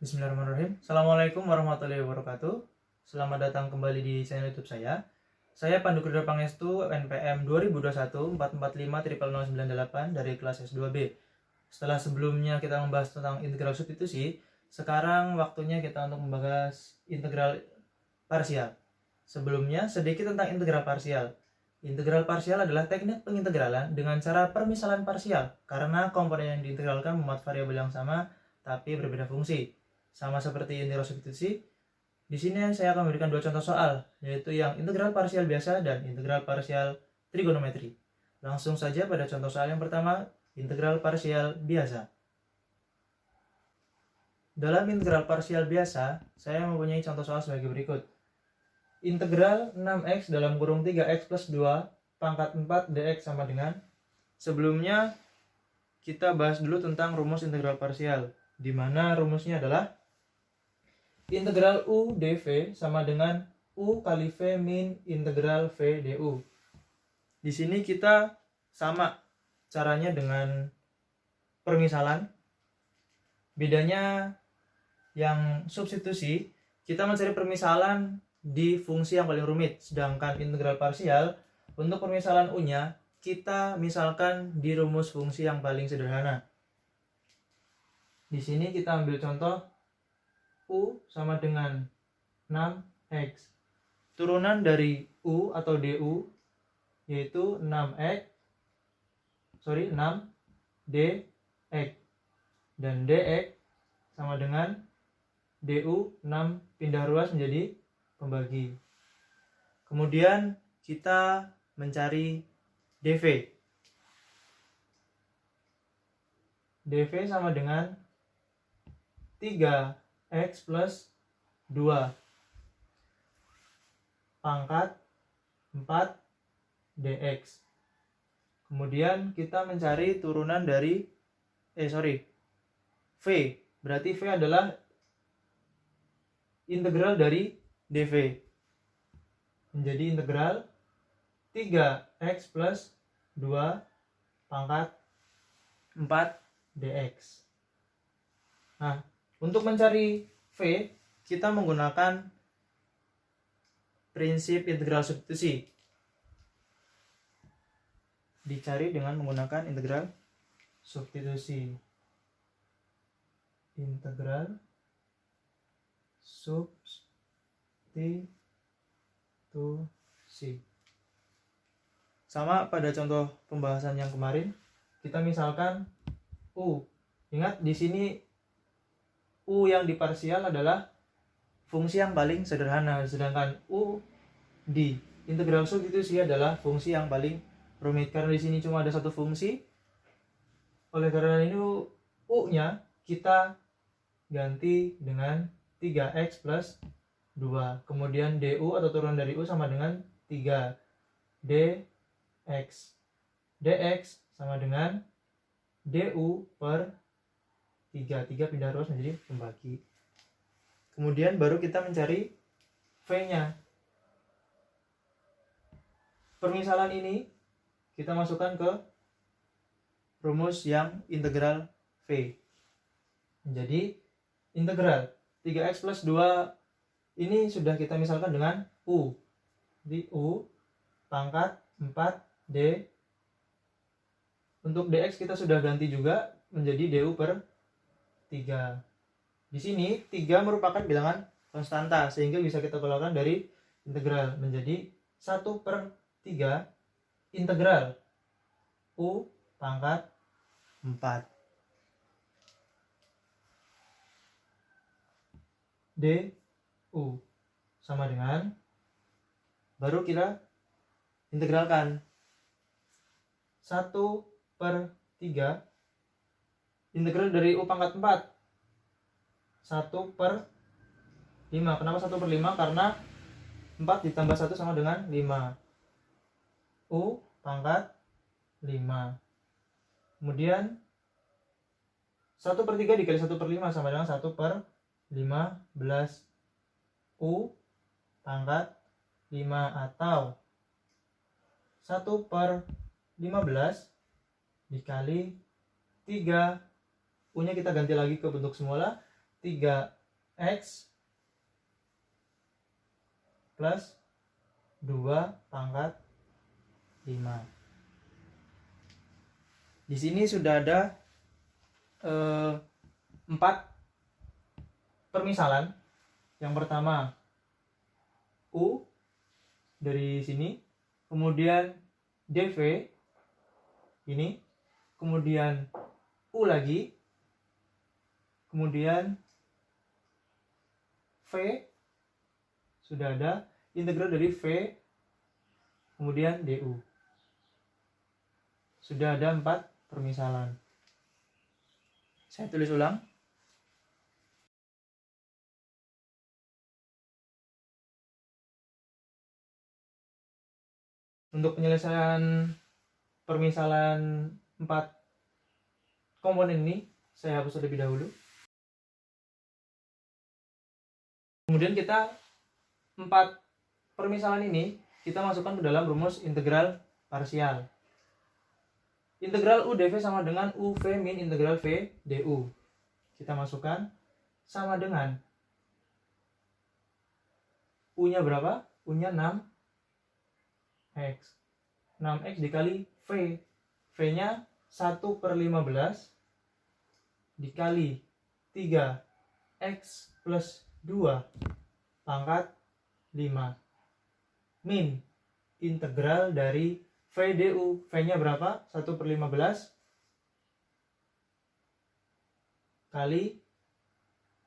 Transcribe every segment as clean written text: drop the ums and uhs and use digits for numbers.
Bismillahirrahmanirrahim. Assalamualaikum warahmatullahi wabarakatuh. Selamat datang kembali di channel YouTube saya. Saya Pandu Krido Pangestu, NPM 2021-445-00098 dari kelas S2B. Setelah sebelumnya kita membahas tentang integral substitusi, sekarang waktunya kita untuk membahas integral parsial. Sebelumnya, sedikit tentang integral parsial. Integral parsial adalah teknik pengintegralan dengan cara permisalan parsial, karena komponen yang diintegralkan memuat variabel yang sama tapi berbeda fungsi. Sama seperti integral substitusi, di sini saya akan memberikan dua contoh soal, yaitu yang integral parsial biasa dan integral parsial trigonometri. Langsung saja pada contoh soal yang pertama, integral parsial biasa. Dalam integral parsial biasa, saya mempunyai contoh soal sebagai berikut. Integral 6x dalam kurung 3x plus 2 pangkat 4 dx sama dengan. Sebelumnya, kita bahas dulu tentang rumus integral parsial, di mana rumusnya adalah integral U dv sama dengan U kali V min integral V du. Di sini kita sama caranya dengan permisalan. Bedanya yang substitusi, kita mencari permisalan di fungsi yang paling rumit. Sedangkan integral parsial, untuk permisalan U-nya, kita misalkan di rumus fungsi yang paling sederhana. Di sini kita ambil contoh U sama dengan 6x. Turunan dari U atau du yaitu 6dx. Dan dx sama dengan du 6 pindah ruas menjadi pembagi. Kemudian kita mencari dv. dv sama dengan 3x plus 2 pangkat 4 dx. Kemudian kita mencari turunan dari V. Berarti V adalah integral dari dv. Menjadi integral 3x plus 2 pangkat 4 dx. Nah, untuk mencari V, kita menggunakan prinsip integral substitusi. Dicari dengan menggunakan integral substitusi. Integral substitusi. Sama pada contoh pembahasan yang kemarin, kita misalkan U. Ingat di sini U yang di parsial adalah fungsi yang paling sederhana, sedangkan U di integral substitusi adalah fungsi yang paling rumit. Karena di sini cuma ada satu fungsi, oleh karena ini U-nya kita ganti dengan 3x plus 2. Kemudian du atau turunan dari U sama dengan 3 dx. dx sama dengan du per 3 pindah ruas menjadi pembagi. Kemudian baru kita mencari V-nya. Permisalan ini kita masukkan ke rumus yang integral V. Menjadi integral 3x plus 2 ini sudah kita misalkan dengan U. Di U pangkat 4D. Untuk dx kita sudah ganti juga menjadi du per 3. Di sini 3 merupakan bilangan konstanta, sehingga bisa kita keluarkan dari integral menjadi 1 per 3 integral U pangkat 4 du sama dengan, baru kita integralkan 1 per 3 integral dari U pangkat 4 1 per 5. Kenapa 1 per 5? Karena 4 ditambah 1 sama dengan 5. U pangkat 5. Kemudian 1 per 3 dikali 1 per 5 sama dengan 1 per 15. U pangkat 5 atau 1 per 15 dikali 3. U nya kita ganti lagi ke bentuk semula. 3x plus 2 pangkat 5. Di sini sudah ada 4 permisalan. Yang pertama U dari sini, kemudian dv ini, kemudian U lagi, kemudian V sudah ada, integral dari V, kemudian du. Sudah ada 4 permisalan. Saya tulis ulang. Untuk penyelesaian permisalan 4 komponen ini, saya hapus terlebih dahulu. Kemudian kita 4 permisalan ini kita masukkan ke dalam rumus integral parsial. Integral U dv sama dengan UV min integral V du. Kita masukkan sama dengan U-nya berapa? U-nya 6x. 6x dikali V. V-nya 1/15 dikali 3x plus 2 pangkat 5 min integral dari V du. V-nya berapa? 1/15 kali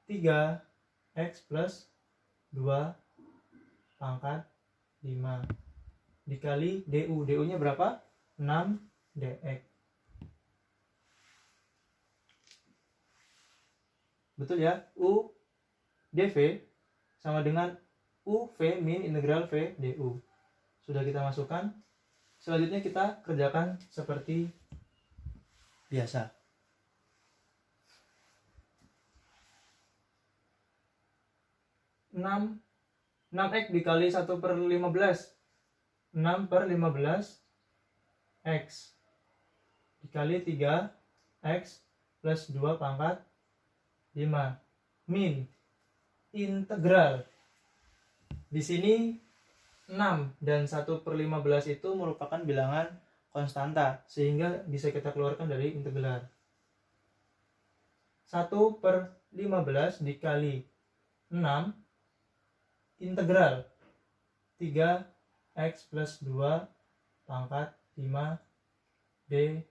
3x plus 2 pangkat 5 dikali du. Du-nya berapa? 6 dx. Betul ya? U dv sama dengan UV min integral V du. Sudah kita masukkan. Selanjutnya kita kerjakan seperti biasa. 6x dikali 1/15. 6/15 x dikali 3x plus 2 pangkat 5 min integral. Di sini 6 dan 1/15 itu merupakan bilangan konstanta, sehingga bisa kita keluarkan dari integral. 1/15 dikali 6 integral 3x plus 2 pangkat 5 dx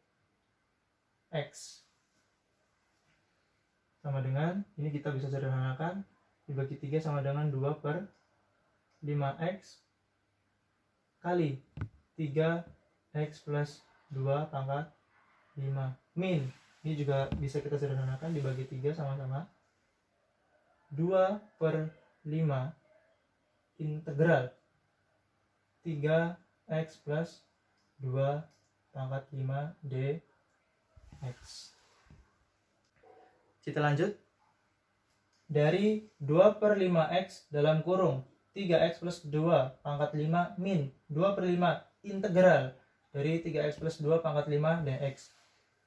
sama dengan, ini kita bisa sederhanakan, dibagi 3 sama dengan 2/5x kali 3x plus 2 pangkat 5 min, ini juga bisa kita sederhanakan, dibagi 3 sama-sama 2/5 integral 3x plus 2 pangkat 5 dx. Kita lanjut. Dari 2/5x dalam kurung 3x plus 2 pangkat 5 min 2/5 integral dari 3x plus 2 pangkat 5 dx.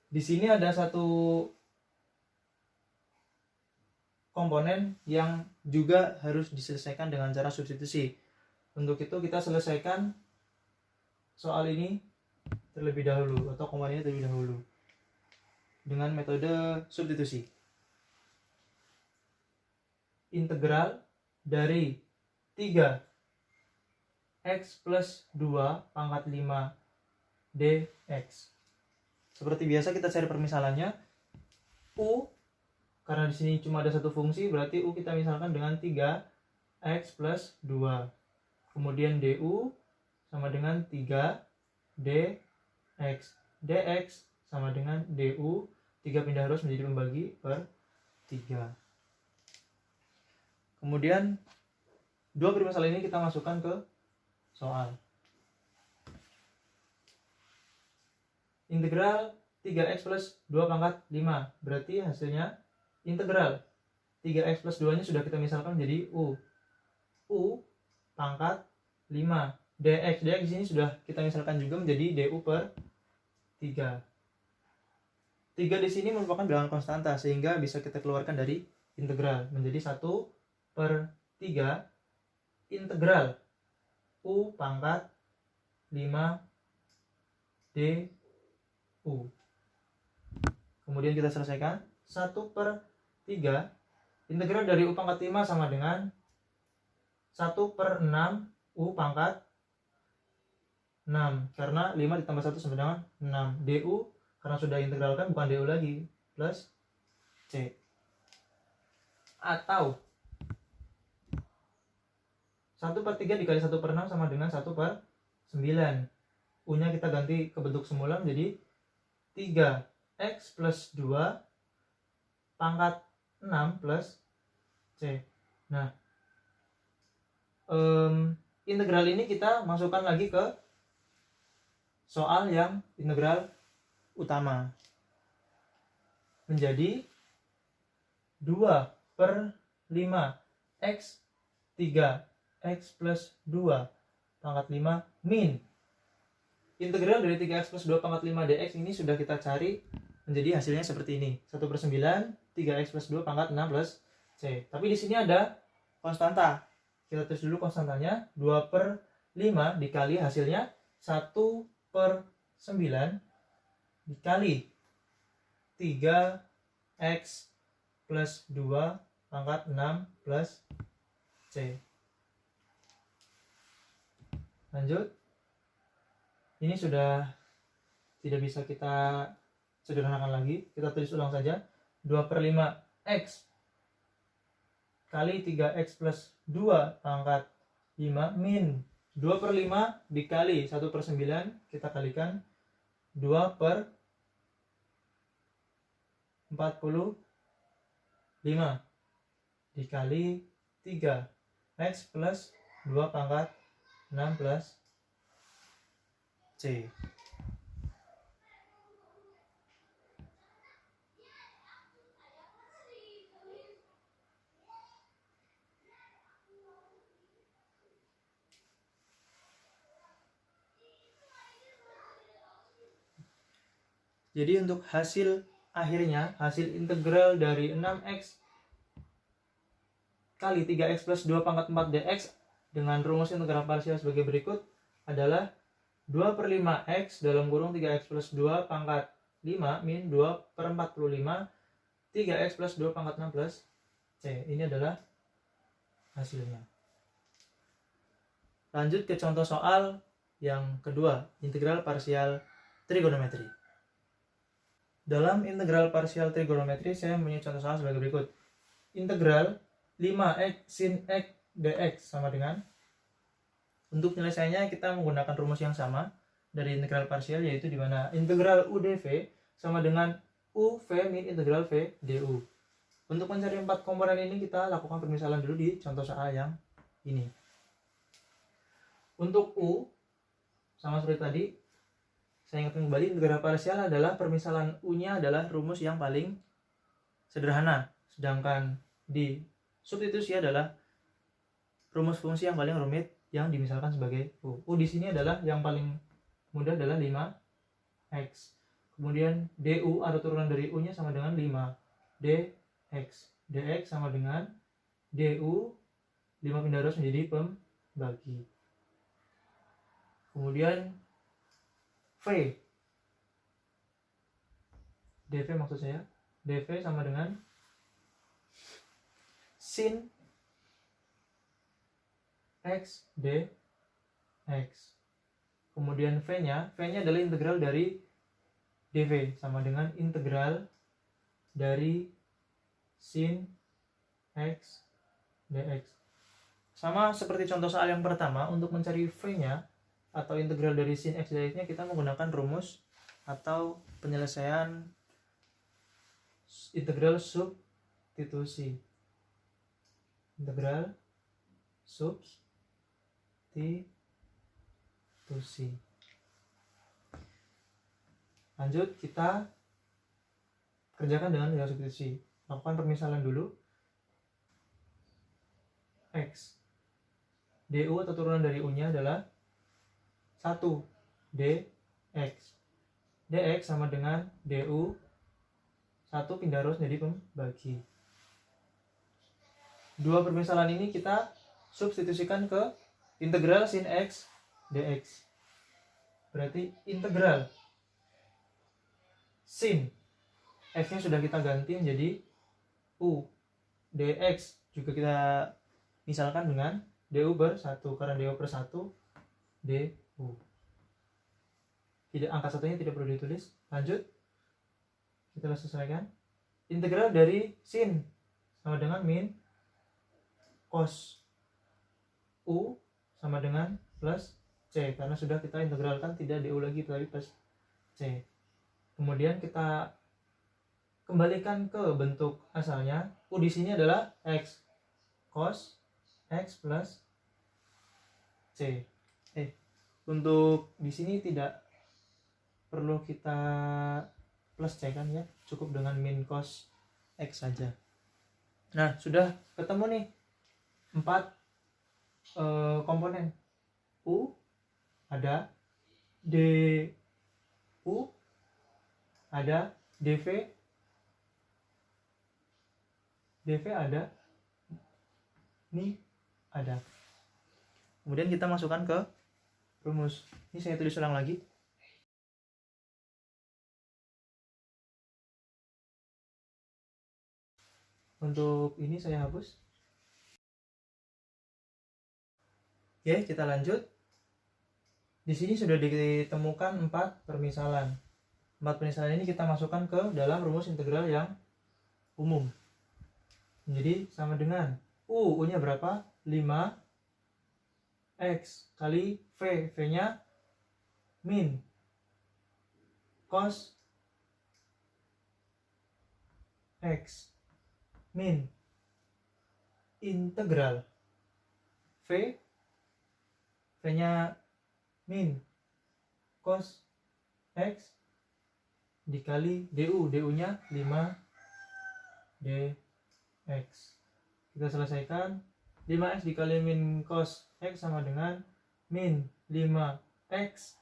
Di sini ada satu komponen yang juga harus diselesaikan dengan cara substitusi. Untuk itu kita selesaikan soal ini terlebih dahulu, atau komponen ini terlebih dahulu dengan metode substitusi. Integral dari 3x plus 2 pangkat 5 dx. Seperti biasa kita cari permisalannya. U, karena di sini cuma ada satu fungsi, berarti U kita misalkan dengan 3x plus 2. Kemudian du sama dengan 3 dx. Dx sama dengan du, 3 pindah arus menjadi pembagi per 3. Kemudian dua permisalan ini kita masukkan ke soal. Integral 3x plus 2 pangkat 5, berarti hasilnya integral 3x plus 2 nya sudah kita misalkan menjadi u. U pangkat 5 dx. Dx di sini sudah kita misalkan juga menjadi du per 3. 3 di sini merupakan bilangan konstanta, sehingga bisa kita keluarkan dari integral menjadi 1/3 integral U pangkat 5 du. Kemudian kita selesaikan. 1/3 integral dari U pangkat 5 sama dengan 1/6 U pangkat 6, karena 5 ditambah 1 sama dengan 6. Du karena sudah integralkan bukan du lagi, plus C. Atau 1/3 dikali 1/6 sama dengan 1/9. U nya kita ganti ke bentuk semula menjadi 3x plus 2 pangkat 6 plus C. Nah, integral ini kita masukkan lagi ke soal yang integral utama. Menjadi 2/5 x 3x plus 2 pangkat 5 min. Integral dari 3x plus 2 pangkat 5 dx ini sudah kita cari, menjadi hasilnya seperti ini. 1/9 3x plus 2 pangkat 6 plus C. Tapi di sini ada konstanta. Kita tulis dulu konstantanya. 2/5 dikali hasilnya 1/9 dikali 3x plus 2 pangkat 6 plus C. Lanjut. Ini sudah tidak bisa kita sederhanakan lagi. Kita tulis ulang saja. 2/5 x kali 3x plus 2 pangkat 5 min 2/5 dikali 1/9, kita kalikan 2/45 dikali 3x plus 2 pangkat 6 plus C. Jadi untuk hasil akhirnya, hasil integral dari 6x kali 3x plus 2 pangkat 4 dx dengan rumus integral parsial sebagai berikut adalah 2/5x dalam kurung 3x plus 2 pangkat 5 min 2/45 3x plus 2 pangkat 6 plus C. Ini adalah hasilnya. Lanjut ke contoh soal yang kedua, integral parsial trigonometri. Dalam integral parsial trigonometri saya mempunyai contoh soal sebagai berikut. Integral 5x sin x dx sama dengan, untuk penyelesaiannya kita menggunakan rumus yang sama dari integral parsial, yaitu di mana integral u dv sama dengan uv min integral v du. Untuk mencari 4 komponen ini kita lakukan permisalan dulu di contoh soal yang ini. Untuk u sama seperti tadi, saya ingatkan kembali, integral parsial adalah permisalan u-nya adalah rumus yang paling sederhana, sedangkan di substitusi adalah rumus fungsi yang paling rumit yang dimisalkan sebagai u. U di sini adalah yang paling mudah adalah 5x. Kemudian du atau turunan dari u-nya sama dengan 5 dx. Dx sama dengan du 5 pindah ruas menjadi pembagi. Kemudian v, dv maksud saya, dv sama dengan sin x dx. Kemudian v-nya adalah integral dari dv sama dengan integral dari sin x dx. Sama seperti contoh soal yang pertama, untuk mencari v-nya atau integral dari sin x dx-nya kita menggunakan rumus atau penyelesaian integral substitusi. Integral substitusi. Lanjut kita kerjakan dengan integral substitusi. Lakukan permisalan dulu. X du atau turunan dari u-nya adalah 1 dx. Dx sama dengan du 1 pindah ruas jadi pembagi. dua permisalan ini kita substitusikan ke integral sin x dx. Berarti integral sin x-nya sudah kita ganti menjadi u, dx juga kita misalkan dengan du per 1, karena du per 1 du. Tidak, angka satunya tidak perlu ditulis. Lanjut, kita selesaikan. Integral dari sin sama dengan min cos u sama dengan plus c, karena sudah kita integralkan, tidak du lagi tapi plus c. Kemudian kita kembalikan ke bentuk asalnya. U di sini adalah x cos x plus c. Untuk di sini tidak perlu kita plus c kan ya, cukup dengan min cos x saja. Nah, sudah ketemu nih 4 komponen. U ada, du ada, dv ada, ini ada. Kemudian kita masukkan ke rumus. Ini saya tulis ulang lagi. Untuk ini saya hapus. Oke, kita lanjut. Di sini sudah ditemukan 4 permisalan. 4 permisalan ini kita masukkan ke dalam rumus integral yang umum. Jadi sama dengan U-nya berapa? 5 X kali V. V-nya min cos X min integral V. V-nya min cos X dikali du. Du-nya 5 dx. Kita selesaikan. 5x dikali min cos x sama dengan min 5x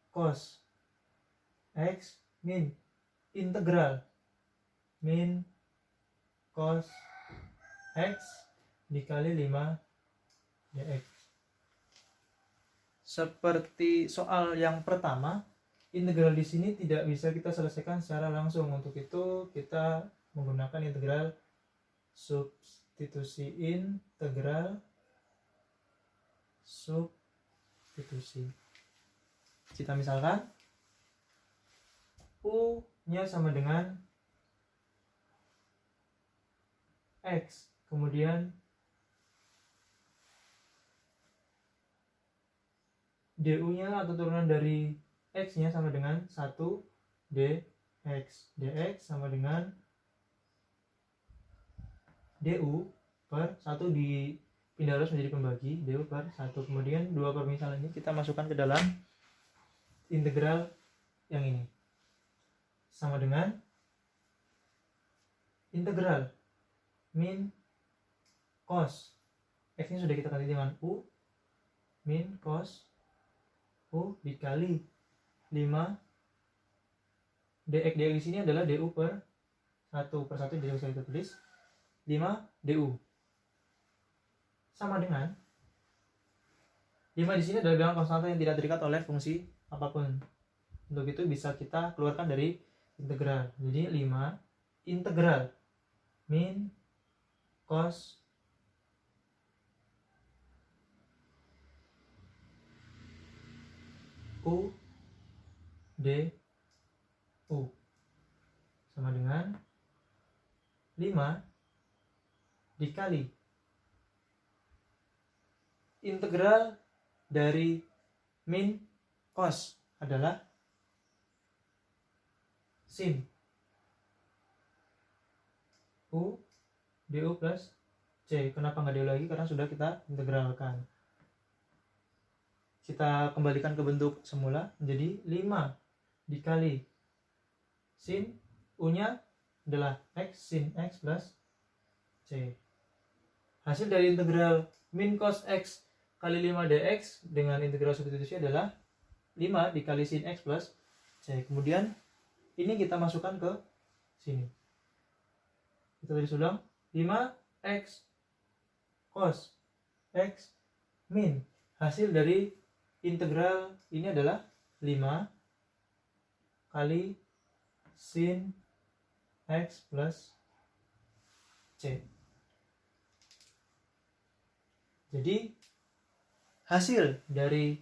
cos x min integral min cos x dikali 5 dx. Seperti soal yang pertama, integral di sini tidak bisa kita selesaikan secara langsung. Untuk itu kita menggunakan integral substitusi. Kita misalkan U-nya sama dengan X, kemudian du-nya atau turunan dari X-nya sama dengan 1 dx. Dx sama dengan du per 1 dipindah arus menjadi pembagi, du per 1. Kemudian dua permisalan ini kita masukkan ke dalam integral yang ini. Sama dengan integral min cos X-nya sudah kita ganti dengan U, min cos U dikali 5 dx. Dx di sini adalah du per 1 per 1, jadi saya tulis 5 du sama dengan 5 di sini adalah bilangan konstanta yang tidak terikat oleh fungsi apapun. Untuk itu bisa kita keluarkan dari integral. Jadi 5 integral min cos U du sama dengan 5 dikali integral dari min cos adalah sin U du plus c. Kenapa nggak du lagi? Karena sudah kita integralkan. Kita kembalikan ke bentuk semula menjadi 5 dikali sin U-nya adalah X sin X plus c. Hasil dari integral min cos X kali 5 dx dengan integral substitusi adalah 5 dikali sin X plus c. Kemudian ini kita masukkan ke sini. Kita tulis ulang. 5 X cos X min. Hasil dari integral ini adalah 5 kali sin X plus C. Jadi hasil dari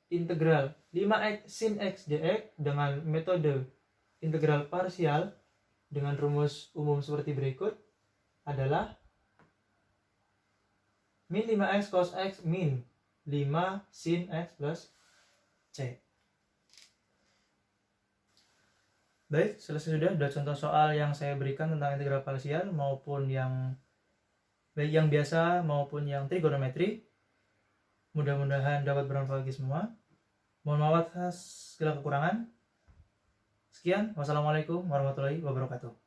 integral 5x sin X dx dengan metode integral parsial dengan rumus umum seperti berikut adalah min 5x cos X min 5 sin X plus C. Baik, selesai sudah contoh soal yang saya berikan tentang integral parsial maupun yang baik yang biasa maupun yang trigonometri. Mudah-mudahan dapat bermanfaat bagi semua. Mohon maaf atas segala kekurangan. Sekian, wassalamualaikum warahmatullahi wabarakatuh.